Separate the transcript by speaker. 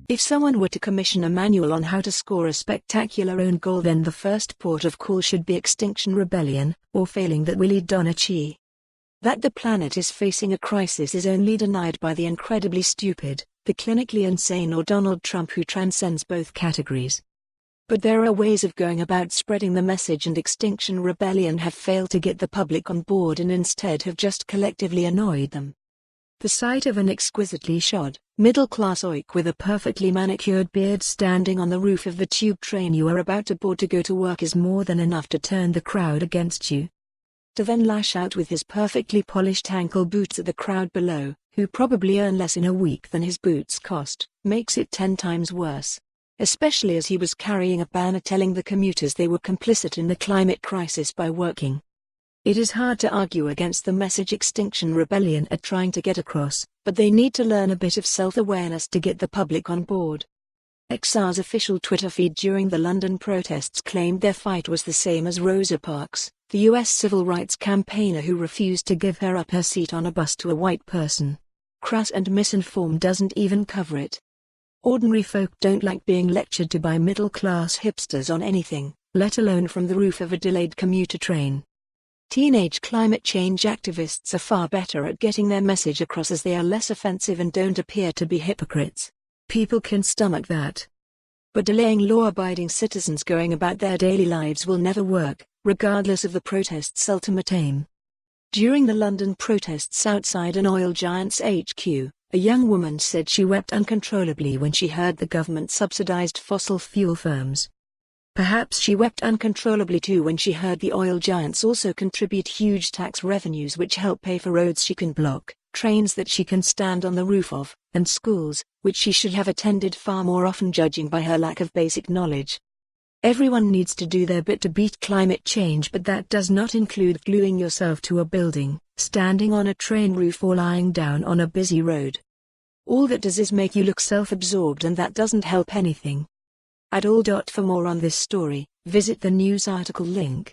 Speaker 1: If someone were to commission a manual on how to score a spectacular own goal, then the first port of call should be Extinction Rebellion, or failing that Willie Donnachie. That the planet is facing a crisis is only denied by the incredibly stupid, the clinically insane, or Donald Trump, who transcends both categories. But there are ways of going about spreading the message, and Extinction Rebellion have failed to get the public on board and instead have just collectively annoyed them. The sight of an exquisitely shod, middle-class oik with a perfectly manicured beard standing on the roof of the tube train you are about to board to go to work is more than enough to turn the crowd against you. To then lash out with his perfectly polished ankle boots at the crowd below, who probably earn less in a week than his boots cost, makes it 10 times worse. Especially as he was carrying a banner telling the commuters they were complicit in the climate crisis by working. It is hard to argue against the message Extinction Rebellion are trying to get across, but they need to learn a bit of self-awareness to get the public on board. XR's official Twitter feed during the London protests claimed their fight was the same as Rosa Parks, the US civil rights campaigner who refused to give her up her seat on a bus to a white person. Crass and misinformed doesn't even cover it. Ordinary folk don't like being lectured to by middle-class hipsters on anything, let alone from the roof of a delayed commuter train. Teenage climate change activists are far better at getting their message across, as they are less offensive and don't appear to be hypocrites. People can stomach that. But delaying law-abiding citizens going about their daily lives will never work, regardless of the protest's ultimate aim. During the London protests outside an oil giant's HQ, a young woman said she wept uncontrollably when she heard the government subsidized fossil fuel firms. Perhaps she wept uncontrollably too when she heard the oil giants also contribute huge tax revenues which help pay for roads she can block, trains that she can stand on the roof of, and schools, which she should have attended far more often judging by her lack of basic knowledge. Everyone needs to do their bit to beat climate change, but that does not include gluing yourself to a building, standing on a train roof, or lying down on a busy road. All that does is make you look self-absorbed, and that doesn't help anything. For more on this story, visit the news article link.